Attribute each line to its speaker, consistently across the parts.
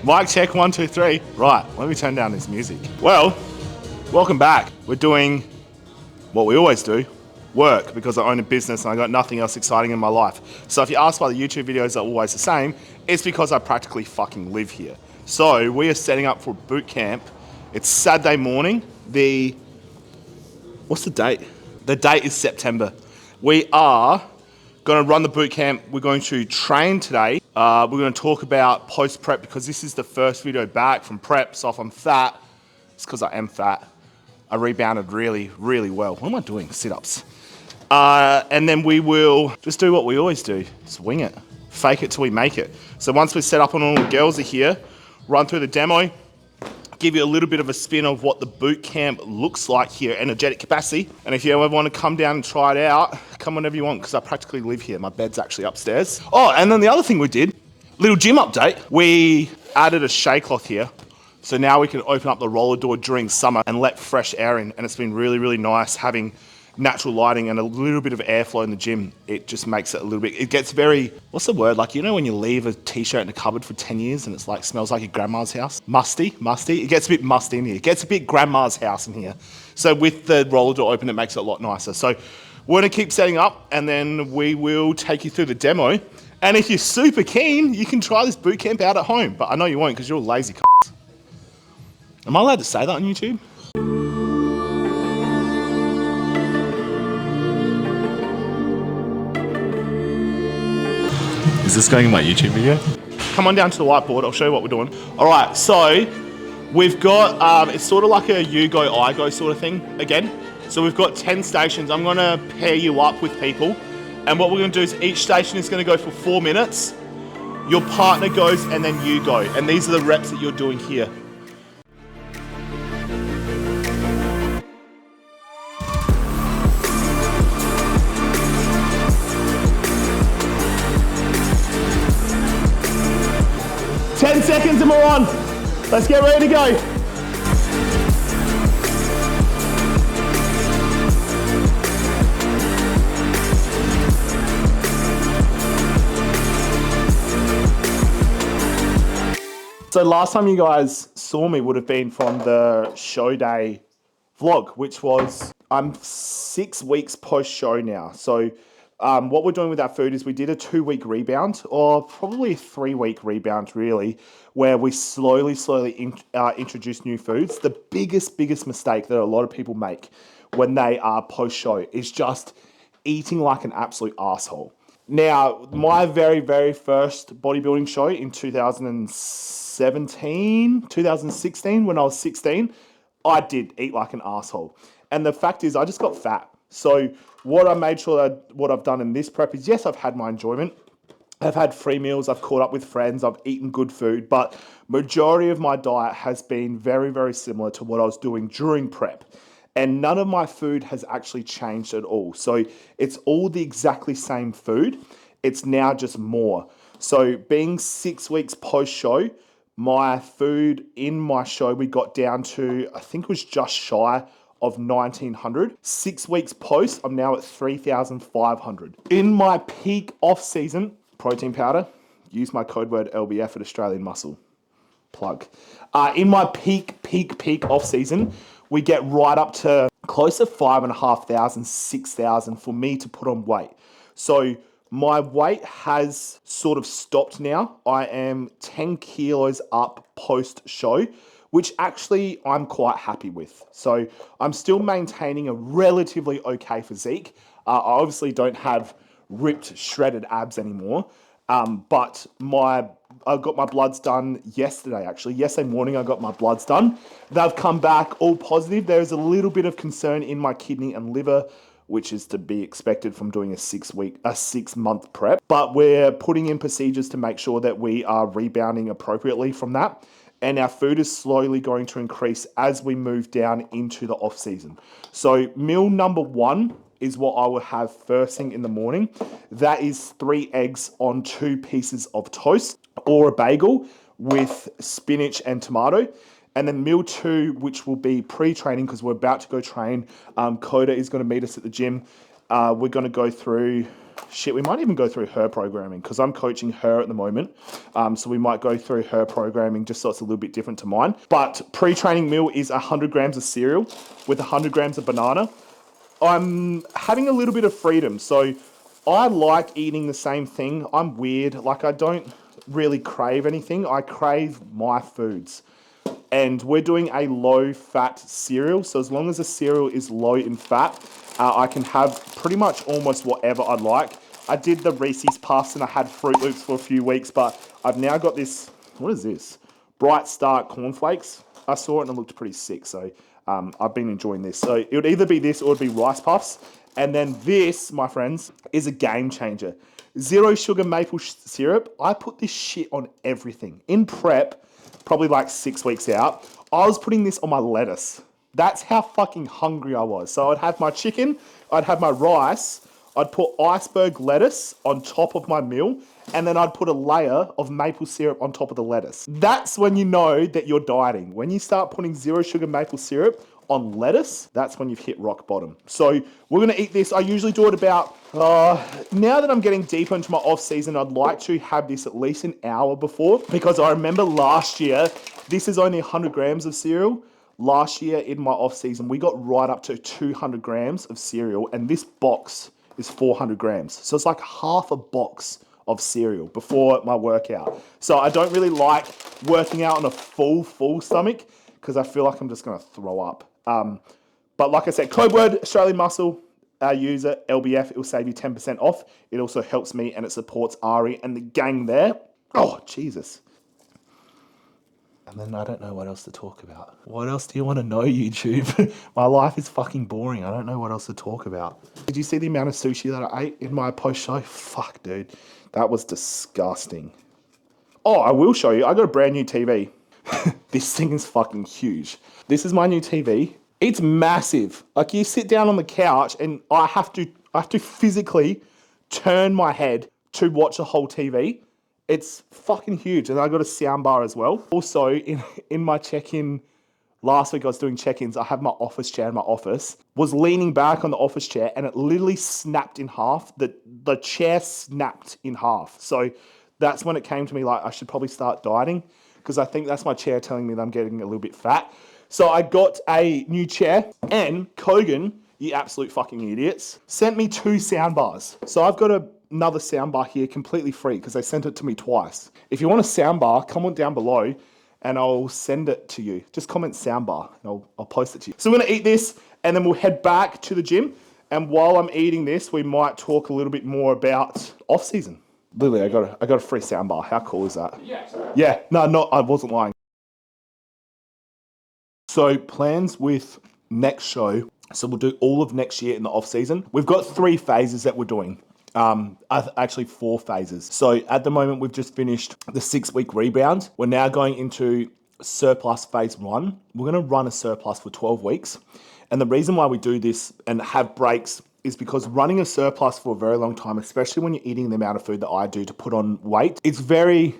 Speaker 1: Mic check, 1, 2, 3. Right, let me turn down this music. Well, welcome back. We're doing what we always do, work, because I own a business and I got nothing else exciting in my life. So if you ask why the YouTube videos are always the same, it's because I practically fucking live here. So we are setting up for boot camp. It's Saturday morning. What's the date? The date is September. We are going to run the boot camp. We're going to train today. We're going to talk about post-prep because this is the first video back from prep. So if I'm fat, it's because I am fat. I rebounded really, really well. What am I doing? Sit-ups. And then we will just do what we always do. Just wing it. Fake it till we make it. So once we're set up and all the girls are here, run through the demo, give you a little bit of a spin of what the boot camp looks like here, energetic capacity. And if you ever want to come down and try it out, come whenever you want, because I practically live here. My bed's actually upstairs. Oh, and then the other thing we did, little gym update. We added a shea cloth here. So now we can open up the roller door during summer and let fresh air in. And it's been really, really nice having natural lighting and a little bit of airflow in the gym. It just makes it a little bit, it gets very, what's the word? Like, you know when you leave a t-shirt in a cupboard for 10 years and it's like, smells like your grandma's house? Musty. It gets a bit musty in here. It gets a bit grandma's house in here. So with the roller door open, it makes it a lot nicer. So we're gonna keep setting up and then we will take you through the demo. And if you're super keen, you can try this boot camp out at home. But I know you won't because you're a lazy c***. Am I allowed to say that on YouTube? Is this going in my YouTube video? Come on down to the whiteboard, I'll show you what we're doing. All right, so we've got, it's sort of like a you go, I go sort of thing again. So we've got 10 stations. I'm gonna pair you up with people. And what we're gonna do is each station is gonna go for 4 minutes. Your partner goes and then you go. And these are the reps that you're doing here. Seconds and we're on. Let's get ready to go. So last time you guys saw me would have been from the show day vlog, which was, I'm 6 weeks post show now. So what we're doing with our food is we did a 2-week rebound, or probably a 3-week rebound really, where we slowly introduce new foods. The biggest mistake that a lot of people make when they are post-show is just eating like an absolute asshole. Now, my very first bodybuilding show in 2016, when I was 16, I did eat like an asshole. And the fact is, I just got fat. So what I made sure that what I've done in this prep is, yes, I've had my enjoyment. I've had free meals, I've caught up with friends, I've eaten good food, but majority of my diet has been very similar to what I was doing during prep. And none of my food has actually changed at all. So it's all the exactly same food. It's now just more. So being 6 weeks post-show, my food in my show, we got down to, I think it was just shy of 1,900. 6 weeks post, I'm now at 3,500. In my peak off-season, protein powder, use my code word LBF at Australian Muscle. Plug. In my peak off-season, we get right up to close to 5,500, 6,000 for me to put on weight. So my weight has sort of stopped now. I am 10 kilos up post-show, which actually I'm quite happy with. So I'm still maintaining a relatively okay physique. I obviously don't have ripped, shredded abs anymore, but I got my bloods done yesterday, actually. Yesterday morning, I got my bloods done. They've come back all positive. There's a little bit of concern in my kidney and liver, which is to be expected from doing a 6-month prep. But we're putting in procedures to make sure that we are rebounding appropriately from that. And our food is slowly going to increase as we move down into the off season. So meal number 1 is what I will have first thing in the morning. That is 3 eggs on 2 pieces of toast or a bagel with spinach and tomato. And then meal 2, which will be pre-training because we're about to go train. Coda is going to meet us at the gym. We're going to go through shit, we might even go through her programming because I'm coaching her at the moment. So we might go through her programming just so it's a little bit different to mine. But pre-training meal is 100 grams of cereal with 100 grams of banana. I'm having a little bit of freedom. So I like eating the same thing. I'm weird. Like, I don't really crave anything. I crave my foods. And we're doing a low-fat cereal. So as long as the cereal is low in fat, I can have pretty much almost whatever I'd like. I did the Reese's Puffs and I had Fruit Loops for a few weeks, but I've now got this, what is this? Bright Star cornflakes. I saw it and it looked pretty sick. So I've been enjoying this. So it would either be this or it would be Rice Puffs. And then this, my friends, is a game changer. Zero sugar maple syrup. I put this shit on everything. In prep, probably like 6 weeks out, I was putting this on my lettuce. That's how fucking hungry I was. So I'd have my chicken, I'd have my rice, I'd put iceberg lettuce on top of my meal, and then I'd put a layer of maple syrup on top of the lettuce. That's when you know that you're dieting. When you start putting zero sugar maple syrup on lettuce, that's when you've hit rock bottom. So we're gonna eat this. I usually do it about, now that I'm getting deeper into my off season, I'd like to have this at least an hour before, because I remember last year, this is only 100 grams of cereal. Last year in my off season, we got right up to 200 grams of cereal, and this box is 400 grams. So it's like half a box of cereal before my workout. So I don't really like working out on a full stomach because I feel like I'm just gonna throw up. But like I said, code word Australian Muscle, user LBF, it will save you 10% off. It also helps me and it supports Ari and the gang there. Oh, Jesus. And then I don't know what else to talk about. What else do you want to know, YouTube? My life is fucking boring. I don't know what else to talk about. Did you see the amount of sushi that I ate in my post-show? Fuck, dude. That was disgusting. Oh, I will show you. I got a brand new TV. This thing is fucking huge. This is my new TV. It's massive. Like, you sit down on the couch and I have to physically turn my head to watch the whole TV. It's fucking huge. And I got a sound bar as well. Also, in my check-in, last week I was doing check-ins, I have my office chair in my office, was leaning back on the office chair and it literally snapped in half. The chair snapped in half. So that's when it came to me, like, I should probably start dieting, because I think that's my chair telling me that I'm getting a little bit fat. So I got a new chair, and Kogan, you absolute fucking idiots, sent me 2 sound bars. So I've got another sound bar here completely free because they sent it to me twice. If you want a sound bar, comment down below and I'll send it to you. Just comment sound bar and I'll post it to you. So we're gonna eat this and then we'll head back to the gym. And while I'm eating this, we might talk a little bit more about off season. Literally, I got a free sound bar. How cool is that? Yeah, no, I wasn't lying. So plans with next show. So we'll do all of next year in the off season. We've got 3 phases that we're doing. Actually 4 phases. So at the moment, we've just finished the 6-week rebound. We're now going into surplus phase 1. We're going to run a surplus for 12 weeks. And the reason why we do this and have breaks is because running a surplus for a very long time, especially when you're eating the amount of food that I do to put on weight, it's very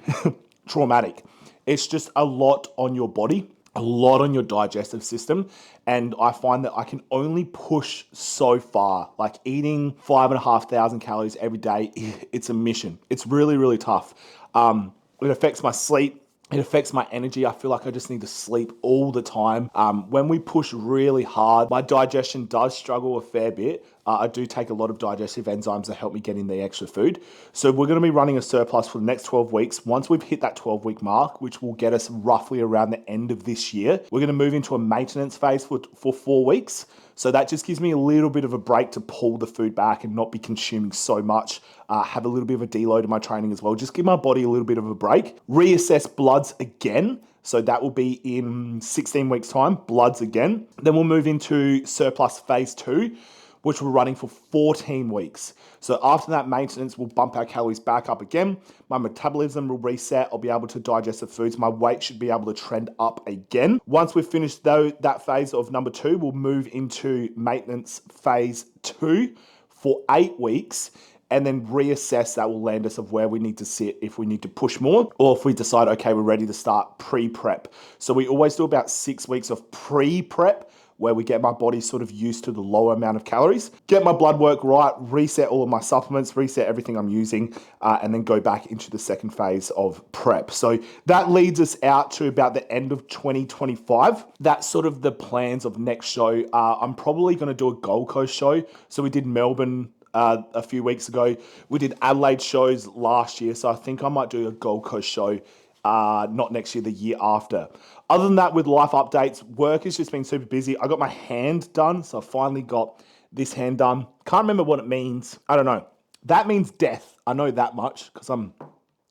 Speaker 1: traumatic. It's just a lot on your body, a lot on your digestive system. And I find that I can only push so far. Like, eating 5,500 calories every day, it's a mission. It's really, really tough. It affects my sleep. It affects my energy. I feel like I just need to sleep all the time. When we push really hard, my digestion does struggle a fair bit. I do take a lot of digestive enzymes that help me get in the extra food. So we're going to be running a surplus for the next 12 weeks. Once we've hit that 12-week mark, which will get us roughly around the end of this year, we're going to move into a maintenance phase for 4 weeks. So that just gives me a little bit of a break to pull the food back and not be consuming so much. Have a little bit of a deload in my training as well. Just give my body a little bit of a break. Reassess bloods again. So that will be in 16 weeks time, bloods again. Then we'll move into surplus phase 2, which we're running for 14 weeks. So after that maintenance, we'll bump our calories back up again. My metabolism will reset. I'll be able to digest the foods. My weight should be able to trend up again. Once we've finished that phase of number 2, we'll move into maintenance phase 2 for 8 weeks. And then reassess. That will land us of where we need to sit, if we need to push more, or if we decide, okay, we're ready to start pre-prep. So we always do about 6 weeks of pre-prep, where we get my body sort of used to the lower amount of calories, get my blood work right, reset all of my supplements, reset everything I'm using, and then go back into the second phase of prep. So that leads us out to about the end of 2025. That's sort of the plans of next show. I'm probably going to do a Gold Coast show. So we did Melbourne a few weeks ago. We did Adelaide shows last year. So I think I might do a Gold Coast show not next year, the year after. Other than that, with life updates, work has just been super busy. I got my hand done. So I finally got this hand done. Can't remember what it means. I don't know. That means death. I know that much because I'm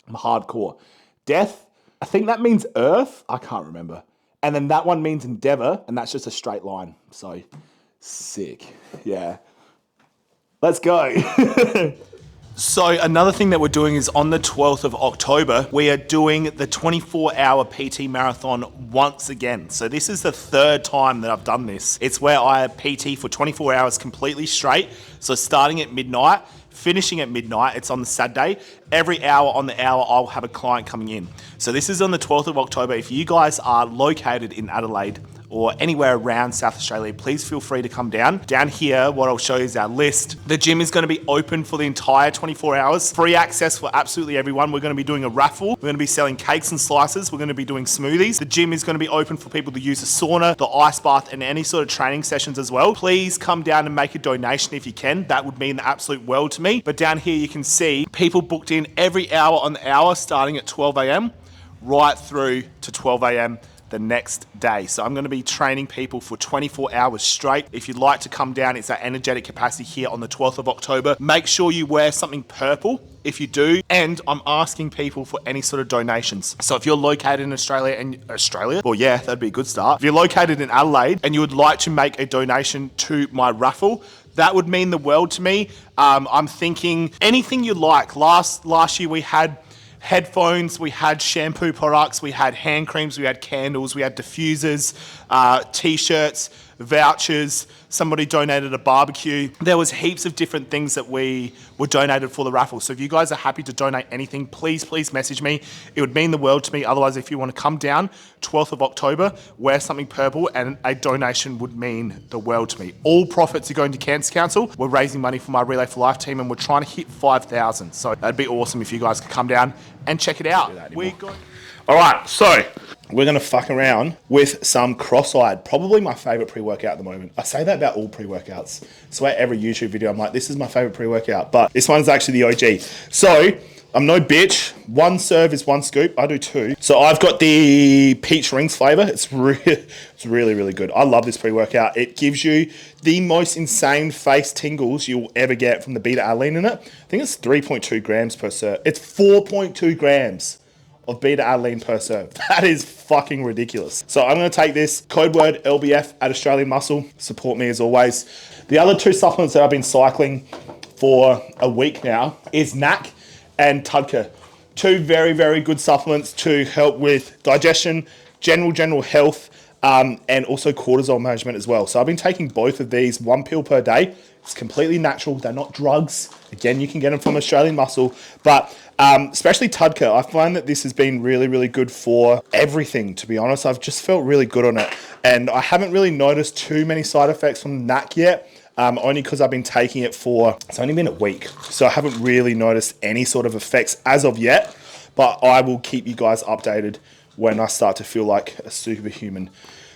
Speaker 1: hardcore. Death, I think that means earth. I can't remember. And then that one means endeavor, and that's just a straight line. So sick. Yeah. Let's go. So another thing that we're doing is on the 12th of October, we are doing the 24-hour PT marathon once again. So this is the third time that I've done this. It's where I PT for 24 hours completely straight. So starting at midnight, finishing at midnight, it's on the Saturday. Every hour on the hour, I'll have a client coming in. So this is on the 12th of October. If you guys are located in Adelaide or anywhere around South Australia, please feel free to come down. Down here, what I'll show you is our list. The gym is going to be open for the entire 24 hours. Free access for absolutely everyone. We're going to be doing a raffle. We're going to be selling cakes and slices. We're going to be doing smoothies. The gym is going to be open for people to use the sauna, the ice bath, and any sort of training sessions as well. Please come down and make a donation if you can. That would mean the absolute world to me. But down here, you can see people booked in every hour on the hour, starting at 12 a.m. right through to 12 a.m. the next day. So I'm going to be training people for 24 hours straight. If you'd like to come down, it's our energetic capacity here on the 12th of October. Make sure you wear something purple if you do. And I'm asking people for any sort of donations. So if you're located in Australia, well, yeah, that'd be a good start. If you're located in Adelaide and you would like to make a donation to my raffle, that would mean the world to me. I'm thinking anything you like. Last year we had headphones, we had shampoo products, we had hand creams, we had candles, we had diffusers, t-shirts, vouchers. Somebody donated a barbecue. There was heaps of different things that we were donated for the raffle. So if you guys are happy to donate anything, please message me. It would mean the world to me. Otherwise, if you want to come down 12th of October, wear something purple, and a donation would mean the world to me. All profits are going to Cancer Council. We're raising money for my Relay for Life team, and we're trying to hit 5,000. So that'd be awesome if you guys could come down and check it out. All right, so we're going to fuck around with some Cross-Eyed, probably my favorite pre-workout at the moment. I say that about all pre-workouts. So at every YouTube video, I'm like, this is my favorite pre-workout, but this one's actually the OG. So I'm no bitch. One serve is one scoop. I do two. So I've got the peach rings flavor. It's really, really good. I love this pre-workout. It gives you the most insane face tingles you'll ever get from the beta-alanine in it. I think it's 3.2 grams per serve. It's 4.2 grams of beta-alanine per serve. That is fucking ridiculous. So I'm going to take this, code word LBF at Australian Muscle. Support me as always. The other two supplements that I've been cycling for a week now is NAC and Tudka. Two very, very good supplements to help with digestion, general health, and also cortisol management as well. So I've been taking both of these, 1 pill per day. It's completely natural. They're not drugs. Again, you can get them from Australian Muscle, but especially Tudka, I find that this has been really, really good for everything, to be honest. I've just felt really good on it, and I haven't really noticed too many side effects from NAC yet, only because I've been taking it for, it's only been a week, so I haven't really noticed any sort of effects as of yet, but I will keep you guys updated when I start to feel like a superhuman.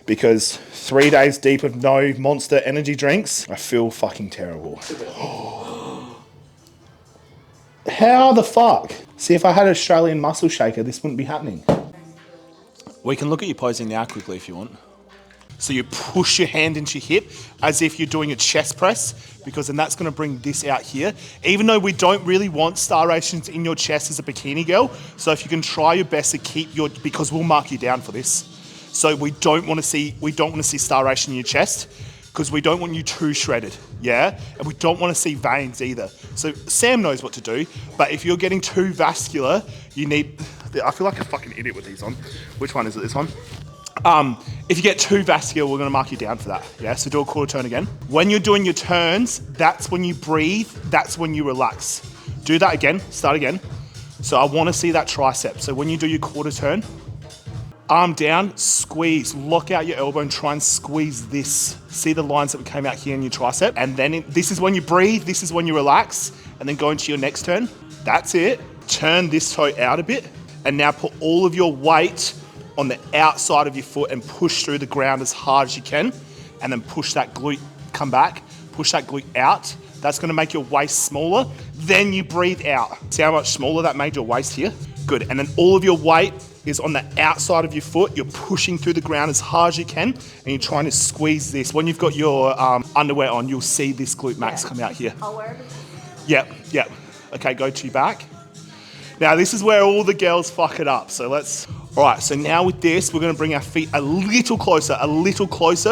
Speaker 1: Because 3 days deep of no Monster energy drinks, I feel fucking terrible. How the fuck? See, if I had Australian Muscle Shaker, this wouldn't be happening. We can look at you posing now quickly if you want. So you push your hand into your hip as if you're doing a chest press, because then that's going to bring this out here. Even though we don't really want striations in your chest as a bikini girl, so if you can try your best to keep your, because we'll mark you down for this. So we don't want to see striation in your chest, because we don't want you too shredded, yeah? And we don't want to see veins either. So Sam knows what to do, but if you're getting too vascular, you need, I feel like a fucking idiot with these on. Which one is it, this one? If you get too vascular, we're going to mark you down for that, yeah? So do a quarter turn again. When you're doing your turns, that's when you breathe, that's when you relax. Do that again, start again. So I want to see that tricep. So when you do your quarter turn, Arm down, squeeze, lock out your elbow and try and squeeze this. See the lines that came out here in your tricep? And then this is when you breathe, this is when you relax, and then go into your next turn. That's it. Turn this toe out a bit, and now put all of your weight on the outside of your foot and push through the ground as hard as you can, and then push that glute, come back, push that glute out. That's gonna make your waist smaller. Then you breathe out. See how much smaller that made your waist here? Good, and then all of your weight is on the outside of your foot. You're pushing through the ground as hard as you can, and you're trying to squeeze this. When you've got your underwear on, you'll see this glute max come out here.
Speaker 2: I'll wear it.
Speaker 1: Yep. Okay, go to your back. Now this is where all the girls fuck it up. So all right, so now with this, we're gonna bring our feet a little closer.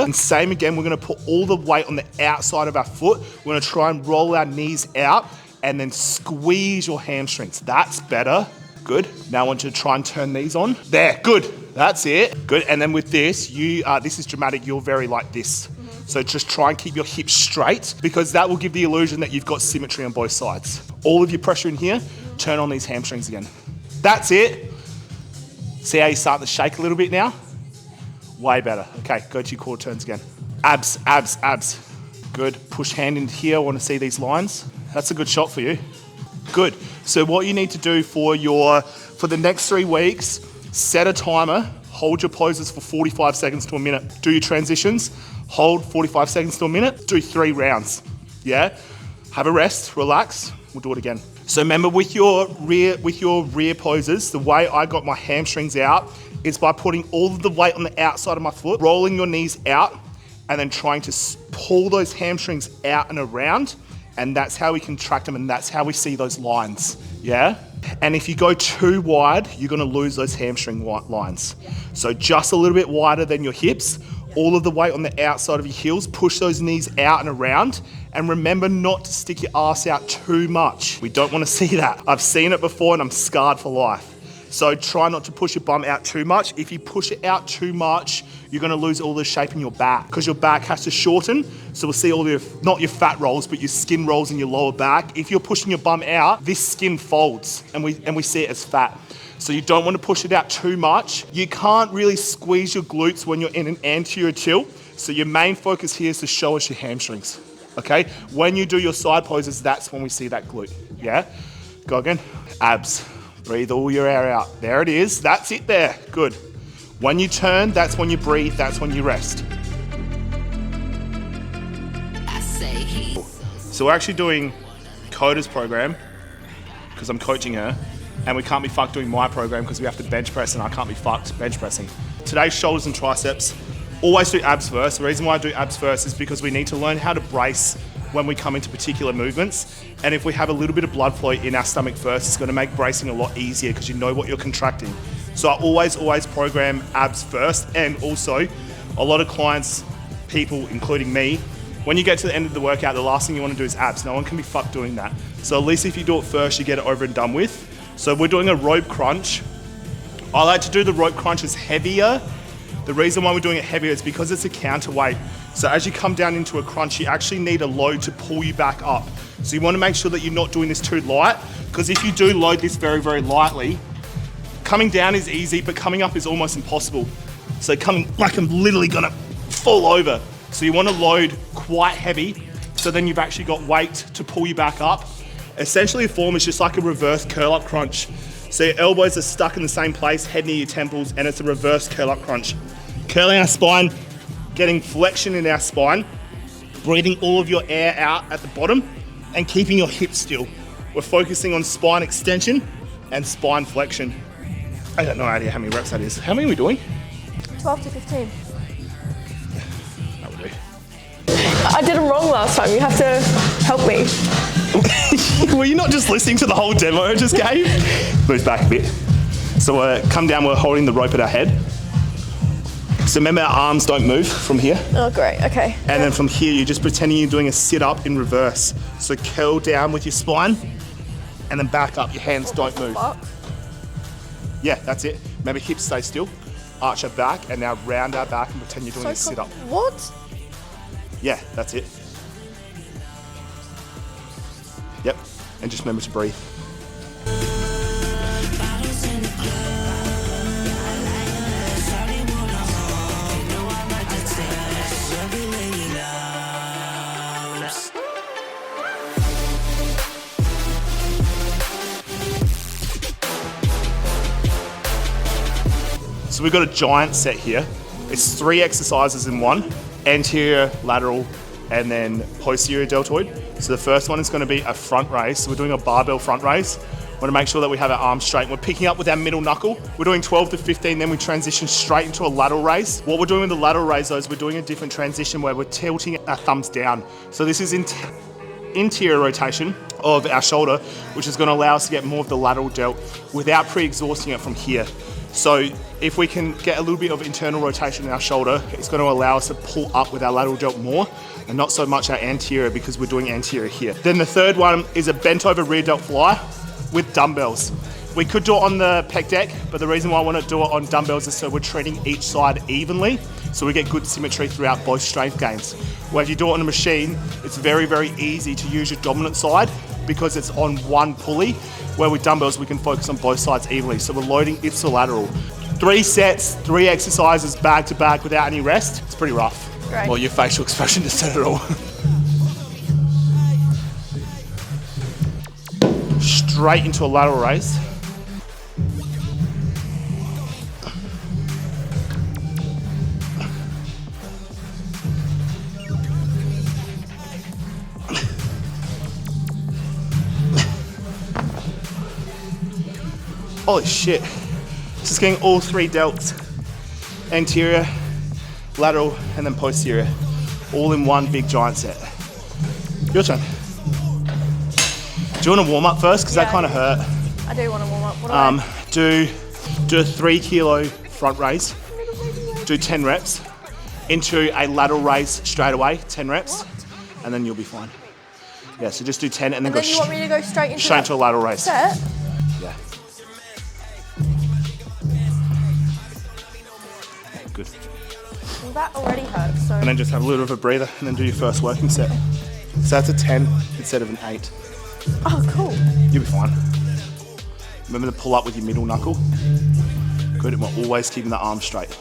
Speaker 1: And same again, we're gonna put all the weight on the outside of our foot. We're gonna try and roll our knees out and then squeeze your hamstrings. That's better. Good. Now I want you to try and turn these on. There, good. That's it. Good. And then with this, this is dramatic. You're very like this. So just try and keep your hips straight, because that will give the illusion that you've got symmetry on both sides. All of your pressure in here, turn on these hamstrings again. That's it. See how you're starting to shake a little bit now? Way better. Okay, go to your core turns again. Abs. Good. Push hand in here. I want to see these lines. That's a good shot for you. Good. So what you need to do for the next 3 weeks, set a timer, hold your poses for 45 seconds to a minute. Do your transitions, hold 45 seconds to a minute, do 3 rounds. Yeah? Have a rest, relax, we'll do it again. So remember with your rear poses, the way I got my hamstrings out is by putting all of the weight on the outside of my foot, rolling your knees out, and then trying to pull those hamstrings out and around. And that's how we contract them, and that's how we see those lines, yeah? And if you go too wide, you're gonna lose those hamstring lines. So just a little bit wider than your hips, all of the weight on the outside of your heels, push those knees out and around, and remember not to stick your ass out too much. We don't wanna see that. I've seen it before and I'm scarred for life. So try not to push your bum out too much. If you push it out too much, you're gonna lose all the shape in your back, because your back has to shorten. So we'll see all your, not your fat rolls, but your skin rolls in your lower back. If you're pushing your bum out, this skin folds and we see it as fat. So you don't want to push it out too much. You can't really squeeze your glutes when you're in an anterior tilt. So your main focus here is to show us your hamstrings, okay? When you do your side poses, that's when we see that glute, yeah? Go again, abs. Breathe all your air out. There it is, that's it there, good. When you turn, that's when you breathe, that's when you rest. So we're actually doing Coda's program, because I'm coaching her, and we can't be fucked doing my program because we have to bench press and I can't be fucked bench pressing. Today's shoulders and triceps. Always do abs first. The reason why I do abs first is because we need to learn how to brace when we come into particular movements. And if we have a little bit of blood flow in our stomach first, it's gonna make bracing a lot easier because you know what you're contracting. So I always program abs first. And also, a lot of clients, people, including me, when you get to the end of the workout, the last thing you wanna do is abs. No one can be fucked doing that. So at least if you do it first, you get it over and done with. So we're doing a rope crunch. I like to do the rope crunches heavier. The reason why we're doing it heavier is because it's a counterweight. So as you come down into a crunch, you actually need a load to pull you back up. So you want to make sure that you're not doing this too light, because if you do load this very, very lightly, coming down is easy, but coming up is almost impossible. So coming, like I'm literally gonna fall over. So you want to load quite heavy, so then you've actually got weight to pull you back up. Essentially, a form is just like a reverse curl-up crunch. So your elbows are stuck in the same place, head near your temples, and it's a reverse curl-up crunch. Curling our spine, getting flexion in our spine, breathing all of your air out at the bottom, and keeping your hips still. We're focusing on spine extension and spine flexion. I got no idea how many reps that is. How many are we doing?
Speaker 2: 12 to 15.
Speaker 1: That will do.
Speaker 2: I did them wrong last time. You have to help me.
Speaker 1: Were you not just listening to the whole demo I just gave? Move back a bit. So come down, we're holding the rope at our head. So remember, our arms don't move from here.
Speaker 2: Oh, great, okay.
Speaker 1: And then from here, you're just pretending you're doing a sit-up in reverse. So curl down with your spine, and then back up, your hands don't move.
Speaker 2: Fuck?
Speaker 1: Yeah, that's it. Remember, hips stay still, arch our back, and now round our back and pretend you're doing a sit-up.
Speaker 2: What?
Speaker 1: Yeah, that's it. Yep, and just remember to breathe. So we've got a giant set here. It's 3 exercises in one: anterior, lateral, and then posterior deltoid. So the first one is going to be a front raise. So we're doing a barbell front raise. We want to make sure that we have our arms straight. We're picking up with our middle knuckle. We're doing 12 to 15, then we transition straight into a lateral raise. What we're doing with the lateral raise though is we're doing a different transition where we're tilting our thumbs down. So this is interior rotation of our shoulder, which is going to allow us to get more of the lateral delt without pre-exhausting it from here. So if we can get a little bit of internal rotation in our shoulder, it's going to allow us to pull up with our lateral delt more and not so much our anterior, because we're doing anterior here. Then the third one is a bent over rear delt fly with dumbbells. We could do it on the pec deck, but the reason why I want to do it on dumbbells is so we're treating each side evenly, so we get good symmetry throughout both strength gains. Where if you do it on a machine, it's very, very easy to use your dominant side because it's on one pulley, where with dumbbells, we can focus on both sides evenly. So we're loading ipsilateral. 3 sets, 3 exercises back to back without any rest. It's pretty rough.
Speaker 2: Great.
Speaker 1: Well, your facial expression just said it all. Straight into a lateral raise. Holy shit. Just getting all 3 delts. Anterior, lateral, and then posterior. All in one big giant set. Your turn. Do you want to warm up first? Because that kind of hurt.
Speaker 2: I do want to warm up. What
Speaker 1: Do a 3 kilo front raise. Do 10 reps. Into a lateral raise straight away, 10 reps. And then you'll be fine. Yeah, so just do 10 and then go
Speaker 2: you want me to go straight into
Speaker 1: a lateral raise.
Speaker 2: Set?
Speaker 1: Yeah. Good.
Speaker 2: Well, that already hurts, so...
Speaker 1: And then just have a little bit of a breather and then do your first working set. So that's a 10 instead of an 8.
Speaker 2: Oh, cool.
Speaker 1: You'll be fine. Remember to pull up with your middle knuckle. Good, and we're always keeping the arm straight.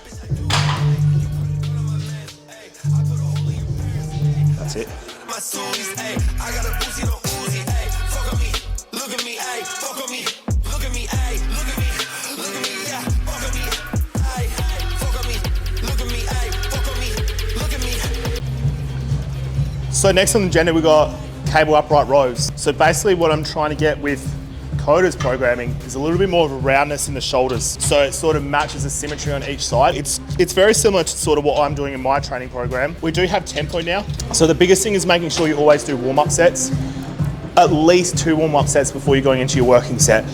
Speaker 1: That's it. So next on the agenda, we got cable upright rows. So basically what I'm trying to get with Coda's programming is a little bit more of a roundness in the shoulders. So it sort of matches the symmetry on each side. It's very similar to sort of what I'm doing in my training program. We do have tempo now. So the biggest thing is making sure you always do warm-up sets. At least 2 warm-up sets before you're going into your working set.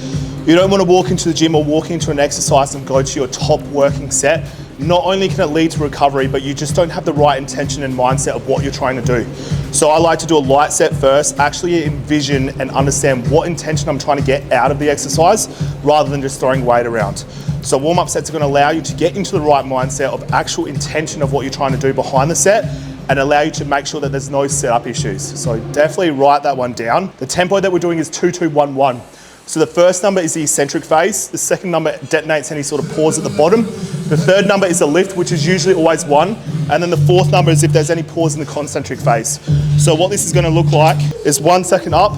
Speaker 1: You don't want to walk into the gym or walk into an exercise and go to your top working set. Not only can it lead to recovery, but you just don't have the right intention and mindset of what you're trying to do. So I like to do a light set first, actually envision and understand what intention I'm trying to get out of the exercise rather than just throwing weight around. So warm-up sets are going to allow you to get into the right mindset of actual intention of what you're trying to do behind the set and allow you to make sure that there's no setup issues. So definitely write that one down. The tempo that we're doing is 2-2-1-1. So the first number is the eccentric phase. The second number detonates any sort of pause at the bottom. The third number is the lift, which is usually always 1. And then the fourth number is if there's any pause in the concentric phase. So what this is going to look like is 1 second up,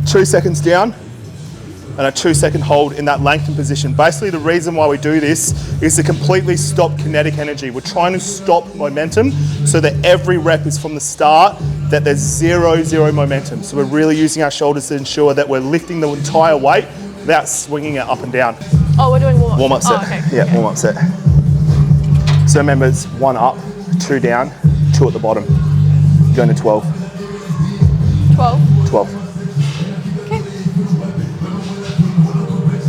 Speaker 1: 2 seconds down, and a 2-second hold in that lengthened position. Basically, the reason why we do this is to completely stop kinetic energy. We're trying to stop momentum so that every rep is from the start, that there's zero momentum. So we're really using our shoulders to ensure that we're lifting the entire weight without swinging it up and down.
Speaker 2: Oh, we're doing warm-up.
Speaker 1: Warm-up set.
Speaker 2: Oh, okay.
Speaker 1: Yeah,
Speaker 2: okay.
Speaker 1: warm-up set. So remember, it's 1 up, 2 down, 2 at the bottom. Going to 12.
Speaker 2: 12.
Speaker 1: 12.
Speaker 2: Okay.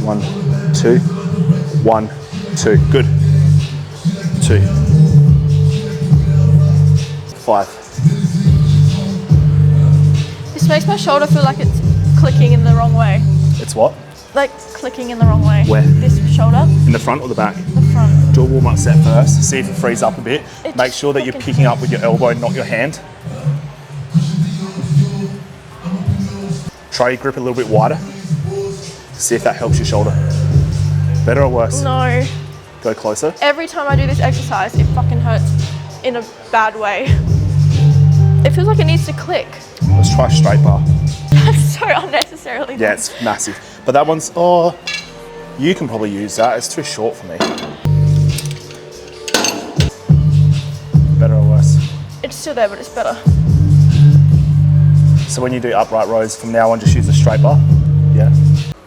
Speaker 1: 1, 2, 1, 2. Good. 2. 5.
Speaker 2: This makes my shoulder feel like it's clicking in the wrong way.
Speaker 1: It's what?
Speaker 2: Like clicking in the wrong way.
Speaker 1: Where?
Speaker 2: This shoulder.
Speaker 1: In the front or the back?
Speaker 2: The front.
Speaker 1: Do a warm-up set first. See if it frees up a bit.
Speaker 2: It
Speaker 1: Make
Speaker 2: just
Speaker 1: sure that you're
Speaker 2: fucking
Speaker 1: picking up with your elbow, not your hand. Try your grip a little bit wider. See if that helps your shoulder. Better or worse?
Speaker 2: No.
Speaker 1: Go closer.
Speaker 2: Every time I do this exercise, it fucking hurts in a bad way. It feels like it needs to click.
Speaker 1: Let's try straight bar.
Speaker 2: That's so unnecessarily.
Speaker 1: Yeah, it's massive. But that one's, oh, you can probably use that. It's too short for me.
Speaker 2: still there, but it's better.
Speaker 1: So when you do upright rows, from now on, just use a straight bar. Yeah.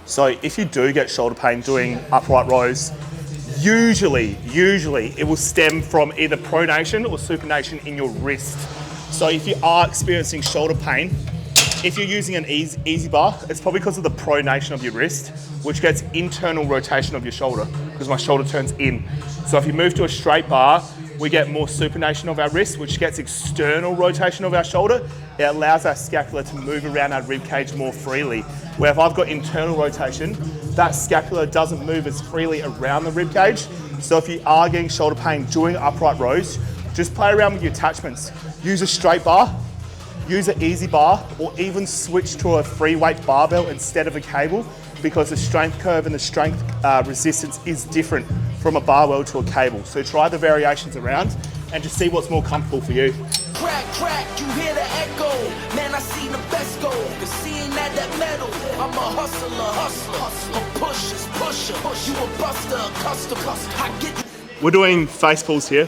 Speaker 1: So if you do get shoulder pain doing upright rows, usually it will stem from either pronation or supination in your wrist. So if you are experiencing shoulder pain, if you're using an easy bar, it's probably because of the pronation of your wrist, which gets internal rotation of your shoulder, because my shoulder turns in. So if you move to a straight bar, we get more supination of our wrist, which gets external rotation of our shoulder. It allows our scapula to move around our rib cage more freely. Where if I've got internal rotation, that scapula doesn't move as freely around the rib cage. So if you are getting shoulder pain doing upright rows, just play around with your attachments. Use a straight bar, use an easy bar, or even switch to a free weight barbell instead of a cable, because the strength curve and the strength resistance is different from a barbell to a cable. So try the variations around and just see what's more comfortable for you.
Speaker 3: Crack, crack, you hear the echo. Man, I see the best go. Cause seeing that metal, I'm a hustler. A pusher. You a buster, a customer. I get.
Speaker 1: We're doing face pulls here.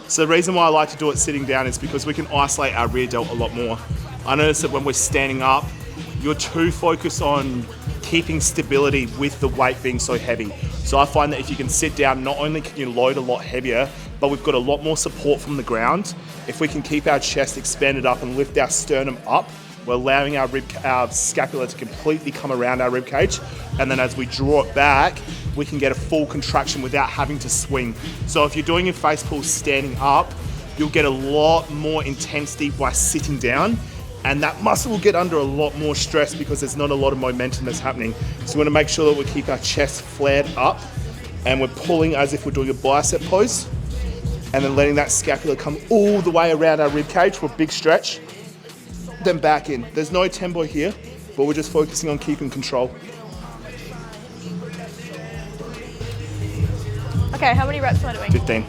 Speaker 1: So the reason why I like to do it sitting down is because we can isolate our rear delt a lot more. I notice that when we're standing up, you're too focused on keeping stability with the weight being so heavy. So I find that if you can sit down, not only can you load a lot heavier, but we've got a lot more support from the ground. If we can keep our chest expanded up and lift our sternum up, we're allowing our scapula to completely come around our rib cage. And then as we draw it back, we can get a full contraction without having to swing. So if you're doing your face pulls standing up, you'll get a lot more intensity by sitting down. And that muscle will get under a lot more stress because there's not a lot of momentum that's happening. So we want to make sure that we keep our chest flared up and we're pulling as if we're doing a bicep pose, and then letting that scapula come all the way around our rib cage for a big stretch, then back in. There's no tempo here, but we're just focusing on keeping control.
Speaker 2: Okay, how many reps am I doing?
Speaker 1: 15.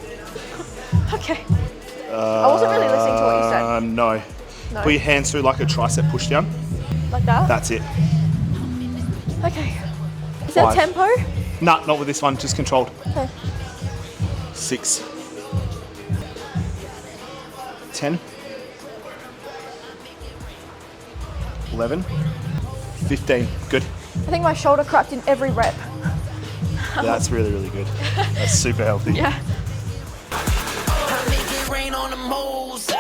Speaker 2: Okay. I wasn't really listening to what you said.
Speaker 1: No.
Speaker 2: No.
Speaker 1: Put your hands through like a tricep push down.
Speaker 2: Like that?
Speaker 1: That's it.
Speaker 2: Okay. Is there
Speaker 1: 5.
Speaker 2: tempo?
Speaker 1: Nah, not with this one, just controlled.
Speaker 2: Okay.
Speaker 1: 6. 10. 11. 15. Good.
Speaker 2: I think my shoulder cracked in every rep.
Speaker 1: That's really, really good. That's super healthy.
Speaker 2: Yeah.
Speaker 3: Make it rain on the moles.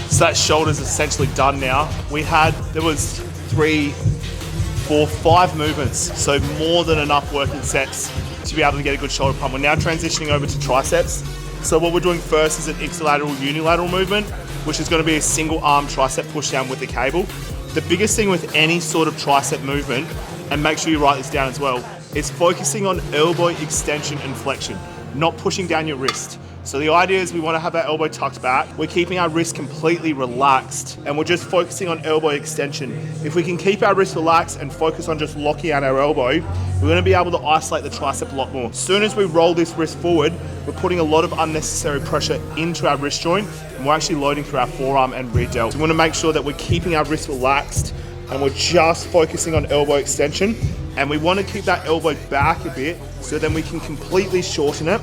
Speaker 1: So that shoulder's essentially done now. There was 3, 4, 5 movements, so more than enough working sets to be able to get a good shoulder pump. We're now transitioning over to triceps. So what we're doing first is an ipsilateral unilateral movement, which is going to be a single arm tricep push down with the cable. The biggest thing with any sort of tricep movement, and make sure you write this down as well, is focusing on elbow extension and flexion, not pushing down your wrist. So the idea is we want to have our elbow tucked back. We're keeping our wrist completely relaxed and we're just focusing on elbow extension. If we can keep our wrist relaxed and focus on just locking out our elbow, we're going to be able to isolate the tricep a lot more. As soon as we roll this wrist forward, we're putting a lot of unnecessary pressure into our wrist joint and we're actually loading through our forearm and rear delt. So we want to make sure that we're keeping our wrist relaxed and we're just focusing on elbow extension, and we want to keep that elbow back a bit so then we can completely shorten it.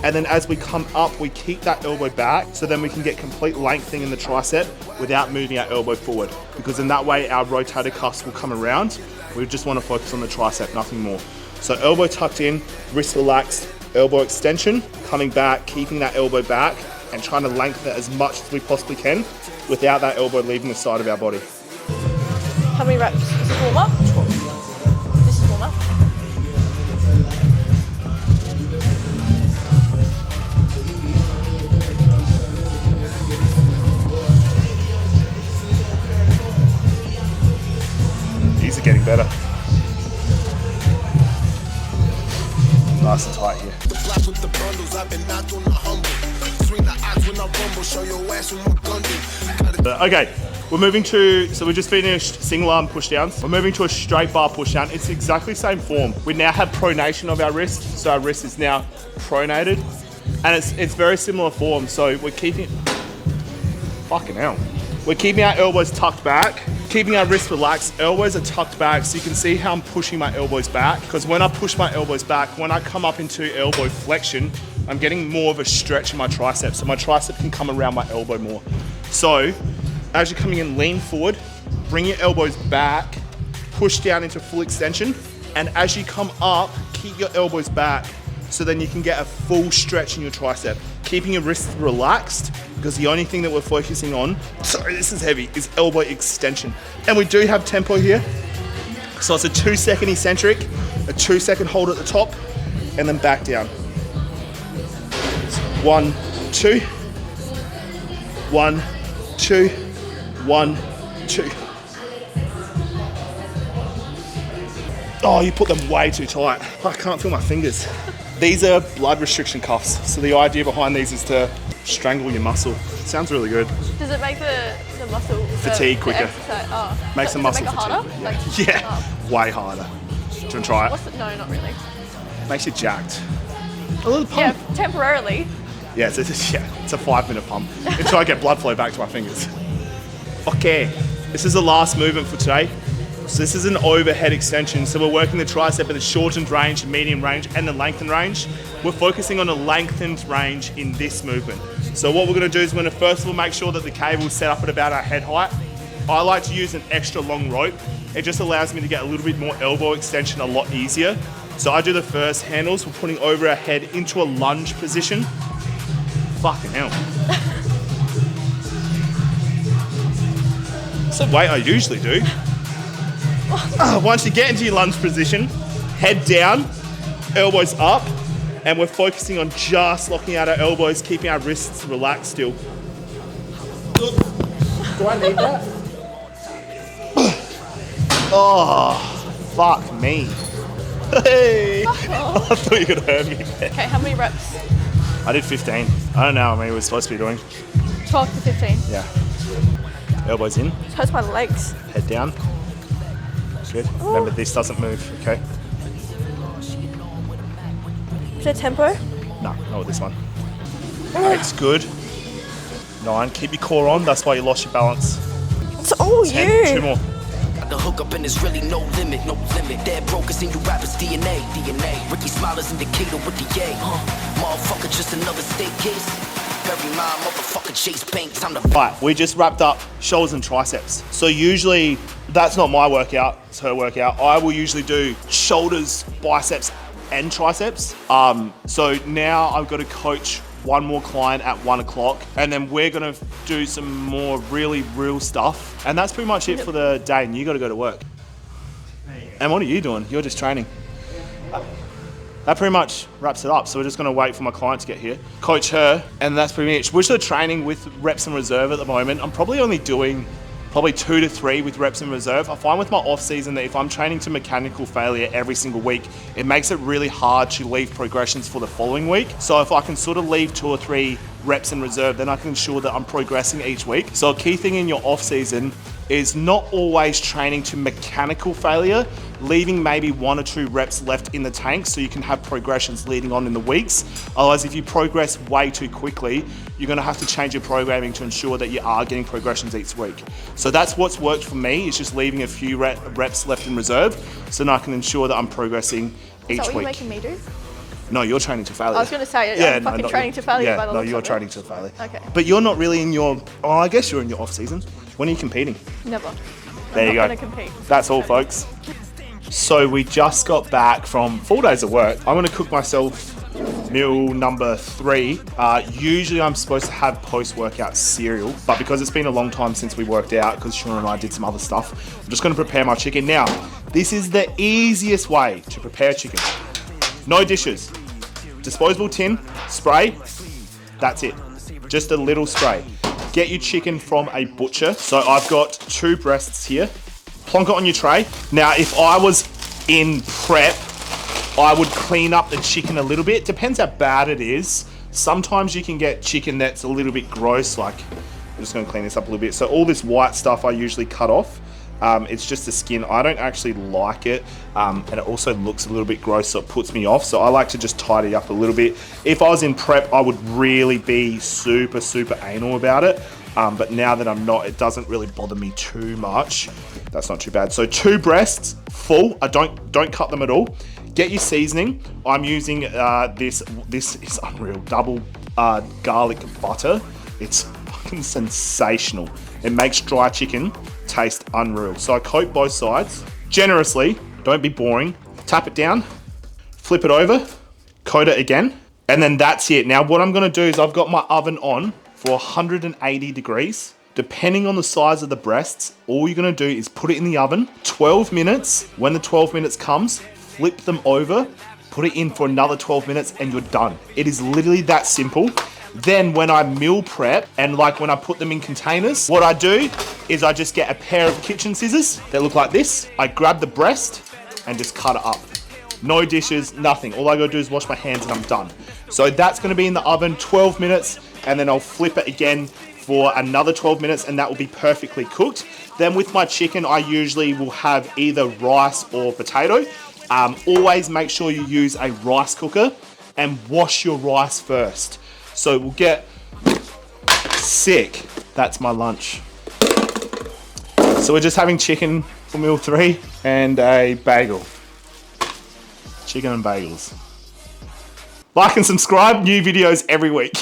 Speaker 1: And then as we come up, we keep that elbow back so then we can get complete lengthening in the tricep without moving our elbow forward, because in that way our rotator cuffs will come around. We just want to focus on the tricep, nothing more. So elbow tucked in, wrist relaxed, elbow extension, coming back, keeping that elbow back and trying to lengthen it as much as we possibly can without that elbow leaving the side of our body.
Speaker 2: How many reps? This is warm up? 12. This is warm up.
Speaker 1: These are getting better. Nice and tight here. Okay, we're moving to, so we just finished single arm push downs. We're moving to a straight bar push down. It's exactly the same form. We now have pronation of our wrist. So our wrist is now pronated and it's very similar form. So we're keeping, fucking hell. We're keeping our elbows tucked back, keeping our wrists relaxed. Elbows are tucked back, so you can see how I'm pushing my elbows back. Because when I push my elbows back, when I come up into elbow flexion, I'm getting more of a stretch in my tricep, so my tricep can come around my elbow more. So as you're coming in, lean forward, bring your elbows back, push down into full extension, and as you come up, keep your elbows back so then you can get a full stretch in your tricep. Keeping your wrists relaxed, because the only thing that we're focusing on, sorry, this is heavy, is elbow extension. And we do have tempo here. So it's a 2-second eccentric, a 2-second hold at the top, and then back down. 1, 2, 1, 2, 1, 2. Oh, you put them way too tight. I can't feel my fingers. These are blood restriction cuffs. So the idea behind these is to strangle your muscle. Sounds really good.
Speaker 2: Does it make the muscle
Speaker 1: fatigue quicker? Makes the muscle
Speaker 2: make it harder? Like,
Speaker 1: yeah, way harder. Do you want to try it?
Speaker 2: No, not really.
Speaker 1: Makes you jacked. A little pump.
Speaker 2: Yeah, temporarily.
Speaker 1: Yeah, it's a 5-minute pump. And try to get blood flow back to my fingers. Okay, this is the last movement for today. So this is an overhead extension. So we're working the tricep in the shortened range, medium range, and the lengthened range. We're focusing on a lengthened range in this movement. So what we're gonna do is we're gonna first of all make sure that the cable is set up at about our head height. I like to use an extra long rope. It just allows me to get a little bit more elbow extension a lot easier. So I do the first handles. We're putting over our head into a lunge position. Fucking hell. That's the weight I usually do. Once you get into your lunge position, head down, elbows up, and we're focusing on just locking out our elbows, keeping our wrists relaxed still. Do I need that? Oh, fuck me. Hey! I thought you could hurt me there.
Speaker 2: Okay, how many reps?
Speaker 1: I did 15. I don't know how many we're supposed to be doing.
Speaker 2: 12 to 15.
Speaker 1: Yeah. Elbows in.
Speaker 2: It hurts my legs.
Speaker 1: Head down. Good. Remember, this doesn't move, okay?
Speaker 2: Is there tempo?
Speaker 1: No, not with this one. 8's good. 9, keep your core on, that's why you lost your balance.
Speaker 2: It's all
Speaker 1: 10,
Speaker 2: you.
Speaker 1: 2 more.
Speaker 3: The hook up and there's really no limit, no limit. Dead brokers in you rappers DNA. Ricky Smiler's indicator with the A. Motherfucker, just another state case. Bury my motherfucker Chase Banks. I'm the
Speaker 1: Right, we just wrapped up shoulders and triceps. So usually, that's not my workout, it's her workout. I will usually do shoulders, biceps, and triceps. So now I've got to coach one more client at 1 o'clock, and then we're gonna do some more really real stuff. And that's pretty much it for the day, and you gotta go to work. And what are you doing? You're just training. That pretty much wraps it up. So we're just gonna wait for my client to get here, coach her, and that's pretty much. We're still training with reps in reserve at the moment. I'm probably only doing 2 to 3 with reps in reserve. I find with my off season that if I'm training to mechanical failure every single week, it makes it really hard to leave progressions for the following week. So if I can sort of leave 2 or 3 reps in reserve, then I can ensure that I'm progressing each week. So a key thing in your off season is not always training to mechanical failure, leaving maybe 1 or 2 reps left in the tank so you can have progressions leading on in the weeks. Otherwise, if you progress way too quickly, you're gonna have to change your programming to ensure that you are getting progressions each week. So that's what's worked for me, is just leaving a few reps left in reserve so then I can ensure that I'm progressing each
Speaker 2: Is that what
Speaker 1: week.
Speaker 2: you're making me do?
Speaker 1: No, you're training to failure.
Speaker 2: I was going to say, I'm fucking
Speaker 1: not
Speaker 2: training
Speaker 1: you.
Speaker 2: to failure
Speaker 1: Yeah,
Speaker 2: by the
Speaker 1: no,
Speaker 2: looks
Speaker 1: you're
Speaker 2: of it.
Speaker 1: training to failure.
Speaker 2: Okay.
Speaker 1: But you're not really in your, I guess you're in your off season. When are you competing?
Speaker 2: Never.
Speaker 1: There you
Speaker 2: I'm
Speaker 1: go.
Speaker 2: not going to compete.
Speaker 1: That's all, folks. So we just got back from 4 days of work. I'm gonna cook myself meal number 3. Usually I'm supposed to have post-workout cereal, but because it's been a long time since we worked out, because Sean and I did some other stuff, I'm just gonna prepare my chicken. Now, this is the easiest way to prepare chicken. No dishes. Disposable tin, spray, that's it. Just a little spray. Get your chicken from a butcher. So I've got 2 breasts here. Plonk it on your tray. Now, if I was in prep, I would clean up the chicken a little bit. Depends how bad it is. Sometimes you can get chicken that's a little bit gross, like, I'm just gonna clean this up a little bit. So all this white stuff I usually cut off. It's just the skin. I don't actually like it, and it also looks a little bit gross, so it puts me off. So I like to just tidy up a little bit. If I was in prep, I would really be super, super anal about it. But now that I'm not, it doesn't really bother me too much. That's not too bad. So 2 breasts, full. I don't cut them at all. Get your seasoning. I'm using this is unreal, double garlic butter. It's fucking sensational. It makes dry chicken taste unreal. So I coat both sides generously, don't be boring. Tap it down, flip it over, coat it again, and then that's it. Now what I'm gonna do is I've got my oven on for 180 degrees. Depending on the size of the breasts, all you're gonna do is put it in the oven, 12 minutes. When the 12 minutes comes, flip them over, put it in for another 12 minutes, and you're done. It is literally that simple. Then when I meal prep and like when I put them in containers, what I do is I just get a pair of kitchen scissors that look like this. I grab the breast and just cut it up. No dishes, nothing. All I gotta do is wash my hands and I'm done. So that's gonna be in the oven 12 minutes, and then I'll flip it again for another 12 minutes, and that will be perfectly cooked. Then with my chicken, I usually will have either rice or potato. Always make sure you use a rice cooker and wash your rice first. So we'll get sick. That's my lunch. So we're just having chicken for meal 3 and a bagel. Chicken and bagels. Like and subscribe, new videos every week.